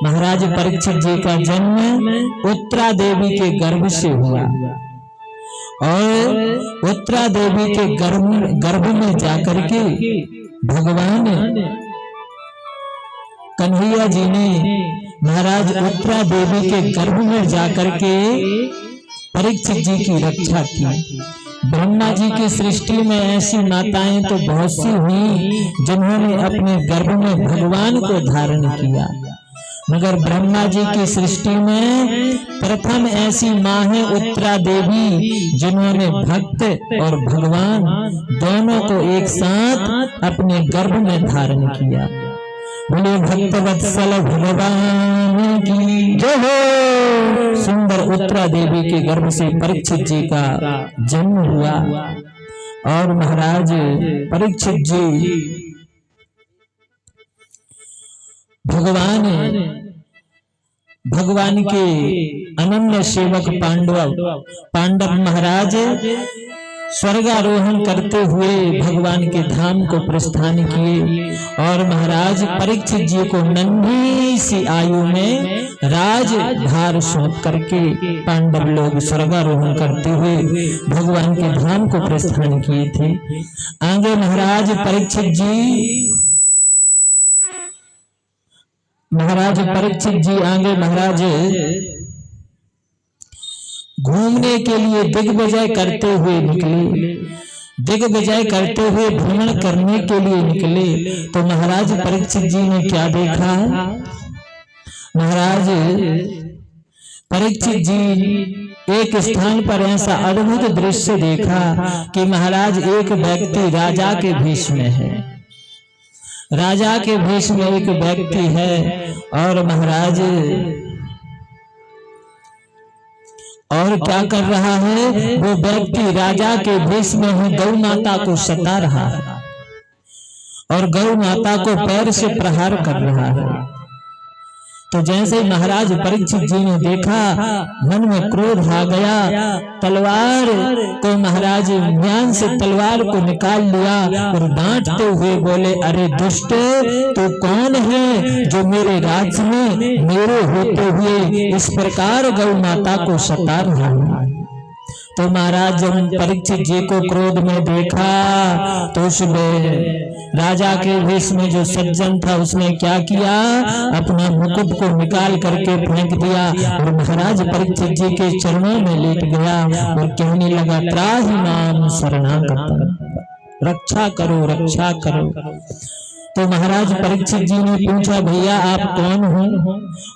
महाराज परीक्षित जी का जन्म उत्तरा देवी के गर्भ से हुआ और उत्तरा देवी के गर्भ में जाकर के भगवान कन्हैया जी ने महाराज उत्तरा देवी के गर्भ में जाकर के परीक्षित जी की रक्षा की। ब्रह्मा जी की सृष्टि में ऐसी माताएं तो बहुत सी हुई जिन्होंने अपने गर्भ में भगवान को धारण किया, मगर ब्रह्मा जी की सृष्टि में प्रथम ऐसी माँ है उत्तरा देवी जिन्होंने भक्त और भगवान दोनों को एक साथ अपने गर्भ में धारण किया। बोले भक्तवत्सल भगवान की जय हो। सुंदर उत्तरा देवी के गर्भ से परीक्षित जी का जन्म हुआ और महाराज परीक्षित जी भगवान के अनन्य सेवक पांडव महाराज स्वर्गारोहण करते हुए भगवान के धाम को प्रस्थान किए और महाराज परीक्षित जी को नन्ही सी आयु में राजभार सौंप करके पांडव लोग स्वर्गारोहण करते हुए भगवान के धाम को प्रस्थान किए थे। आगे महाराज परीक्षित जी महाराज घूमने के लिए दिग्विजय करते हुए निकले, दिग्विजय करते हुए भ्रमण करने के लिए निकले। तो महाराज परीक्षित जी ने क्या देखा? महाराज परीक्षित जी एक स्थान पर ऐसा अद्भुत दृश्य देखा कि महाराज एक व्यक्ति राजा के भेष में है, राजा के भेष में एक व्यक्ति है और महाराज और क्या कर रहा है? वो व्यक्ति राजा के भेष में ही गौ माता को सता रहा है और गौ माता को पैर से प्रहार कर रहा है। तो जैसे महाराज परीक्षित जी ने देखा, मन में क्रोध आ गया, तलवार को महाराज म्यान से तलवार को निकाल लिया और डांटते हुए बोले, अरे दुष्ट, तू कौन है जो मेरे राज्य में मेरे होते हुए इस प्रकार गौ माता को सता रहा है? तो महाराज जब परीक्षित जी को क्रोध में देखा तो उस राजा के वेश में जो सज्जन था उसने क्या किया? अपना मुकुट को निकाल करके फेंक दिया और महाराज परीक्षित जी के चरणों में लेट गया और कहने लगा, त्राहि माम शरणागतम्, रक्षा करो, रक्षा करो। तो महाराज परीक्षित जी ने पूछा, भैया आप कौन हो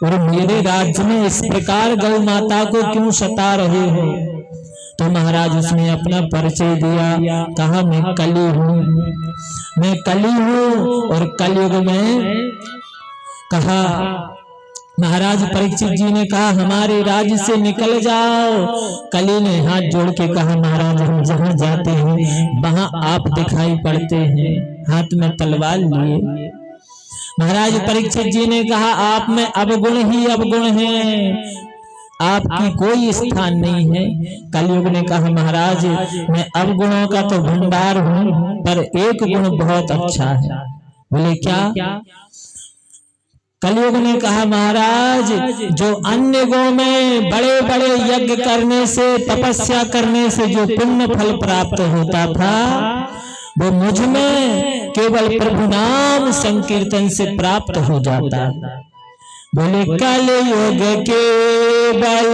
और मेरे राज्य में इस प्रकार गौ माता को क्यों सता रहे हो? तो महाराज उसने अपना परिचय दिया, कहा मैं कली हूँ, मैं कली हूँ और कलयुग में कहा। महाराज परीक्षित जी ने कहा, हमारे राज्य से निकल जाओ। कली ने हाथ जोड़ के कहा, महाराज हम जहाँ जाते हैं वहां आप दिखाई पड़ते हैं, हाथ में तलवार लिए। महाराज परीक्षित जी ने कहा, आप में अवगुण ही अवगुण है, आपकी कोई स्थान नहीं है। कलयुग ने कहा, महाराज मैं अवगुणों का तो भंडार हूँ, पर एक गुण बहुत अच्छा है। बोले क्या? कलयुग ने कहा, महाराज जो अन्य गो में बड़े बड़े यज्ञ करने से, तपस्या करने से जो पुण्य फल प्राप्त होता था, वो मुझ में केवल प्रभु नाम संकीर्तन से प्राप्त हो जाता है। बोले कलयुग केवल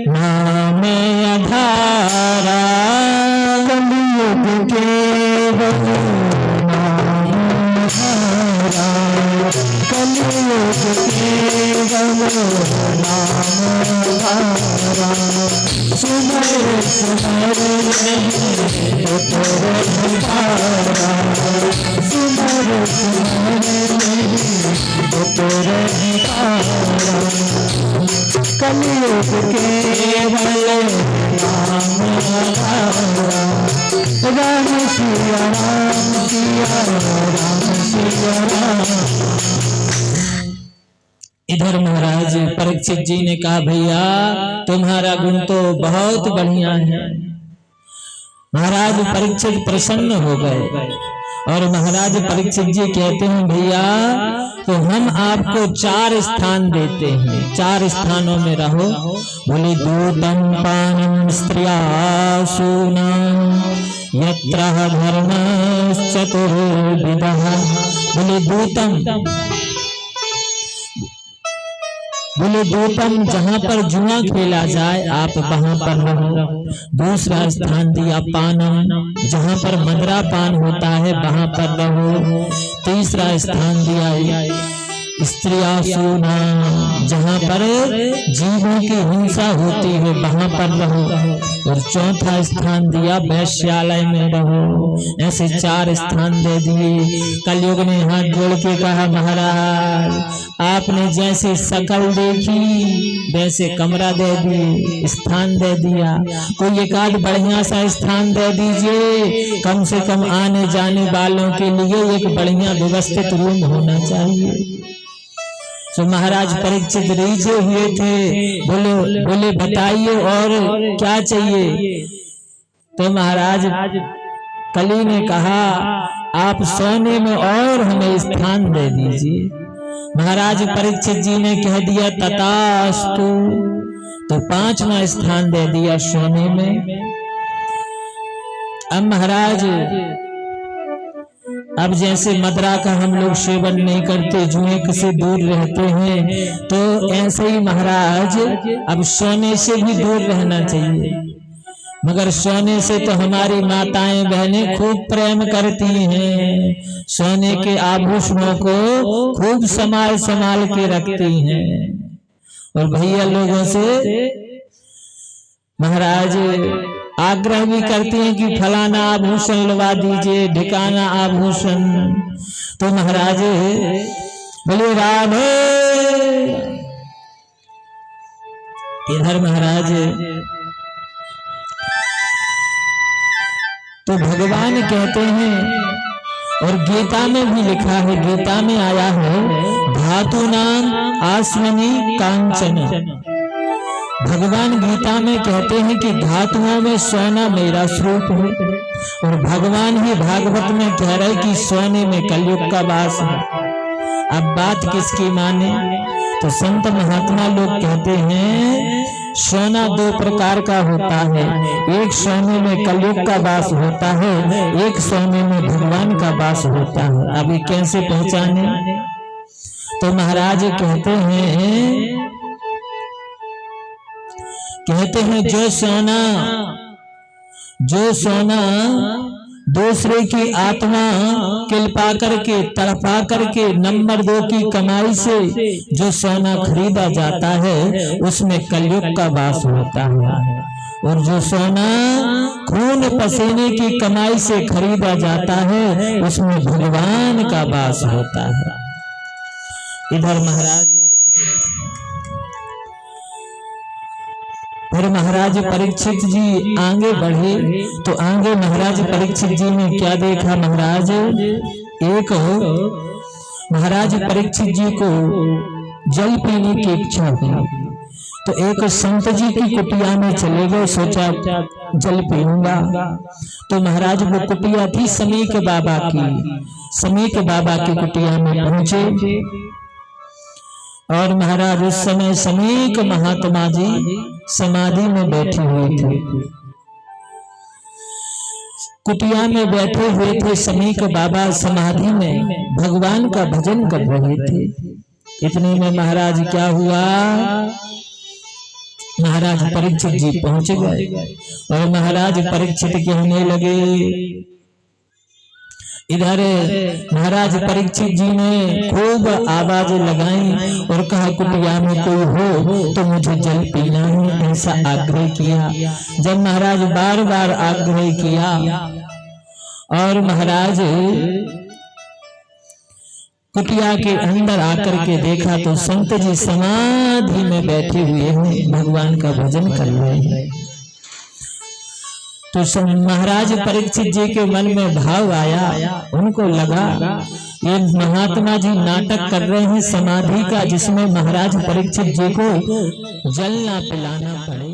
नाम आधारा, कलयुग केवल नाम आधारा, कलयुग केवल नाम आधारा, सुमर सुमर नहीं तो रघुधारा, सुमर सुमर नहीं तो रघुधारा, कलयुग केवल नाम आधारा, राम सिया राम सिया राम सिया राम। इधर महाराज परीक्षित जी ने कहा, भैया तुम्हारा गुण तो बहुत बढ़िया है। महाराज परीक्षित प्रसन्न हो गए और महाराज परीक्षित जी कहते हैं भैया तो हम आपको 4 स्थान देते हैं, 4 स्थानों में रहो। बोले दूतम पानम स्त्रियासूना यत्र धर्मश्चतुर्विधः। बोले दूतम जहाँ पर जुआ खेला जाए आप वहां पर रहो। दूसरा स्थान दिया पानम, जहाँ पर मदरा पान होता है वहां पर रहो। तीसरा स्थान दिया स्त्रियासूना, जहाँ पर जीवों की हिंसा होती है वहां पर रहो। और चौथा स्थान दिया वैश्यालय में रहो। ऐसे 4 स्थान दे दिए। कलयुग ने हाथ जोड़ के कहा महाराज आपने जैसे शकल देखी वैसे कमरा दे दी, स्थान दे दिया। कोई एक आध बढ़िया सा स्थान दे दीजिए, कम से कम आने जाने वालों के लिए एक बढ़िया व्यवस्थित रूम होना चाहिए। तो महाराज परीक्षित रीझे हुए थे। बोले बताइए और क्या चाहिए। तो महाराज कली ने कहा आप सोने में और हमें स्थान दे दीजिए। महाराज परीक्षित जी ने कह दिया तथास्तु। तो 5वां स्थान दे दिया सोने में। अब महाराज अब जैसे मदरा का हम लोग सेवन नहीं करते, जुए से दूर रहते हैं, तो ऐसे ही महाराज अब सोने से भी दूर रहना चाहिए। मगर सोने से तो हमारी माताएं बहनें खूब प्रेम करती हैं, सोने के आभूषणों को खूब संभाल संभाल के रखती हैं। और भैया लोगों से महाराज आग्रह भी करती हैं कि फलाना आभूषण लगा दीजिए, ढिकाना आभूषण। तो महाराज बोले राधे। इधर महाराज तो भगवान कहते हैं, और गीता में भी लिखा है, गीता में आया है धातु नाम आस्मनि कांचन। भगवान गीता में कहते हैं कि धातुओं में सोना मेरा स्वरूप है। और भगवान ही भागवत में कह रहे कि सोने में कलयुग का वास है। अब बात किसकी माने। तो संत महात्मा लोग कहते हैं सोना 2 प्रकार का होता है। एक सोने में कलयुग का वास होता है, एक सोने में भगवान का वास होता है। अभी कैसे पहचाने। तो महाराज कहते हैं जो सोना दूसरे की आत्मा किलपा करके तड़पा करके नंबर 2 की कमाई से जो सोना खरीदा जाता है उसमें कलयुग का वास होता है। और जो सोना खून पसीने की कमाई से खरीदा जाता है उसमें भगवान का वास होता है। इधर फिर महाराज परीक्षित जी आगे बढ़े। तो आगे महाराज परीक्षित जी ने क्या देखा। महाराज परीक्षित जी को जल पीने की इच्छा हुई। तो एक संत जी की कुटिया में चले गए, सोचा जल पीऊंगा। तो महाराज वो कुटिया थी समीक बाबा की। समीक बाबा की कुटिया में पहुंचे और महाराज उस समय समीक महात्मा जी समाधि में बैठे हुए थे। कुटिया में बैठे हुए थे समीक बाबा, समाधि में भगवान का भजन कर रहे थे। इतने में महाराज क्या हुआ, महाराज परीक्षित जी पहुंच गए और महाराज परीक्षित कहने लगे। इधर महाराज परीक्षित जी ने खूब आवाज लगाई और कहा कुटिया में कोई हो तो मुझे जल पीना है, ऐसा आग्रह किया। जब महाराज बार बार आग्रह किया और महाराज कुटिया के अंदर आकर के देखा तो संत जी समाधि में बैठे हुए हैं, भगवान का भजन कर रहे हैं। तो महाराज परीक्षित जी के मन में भाव आया, उनको लगा ये महात्मा जी नाटक कर रहे हैं समाधि का, जिसमें महाराज परीक्षित जी को जल ना पिलाना पड़े।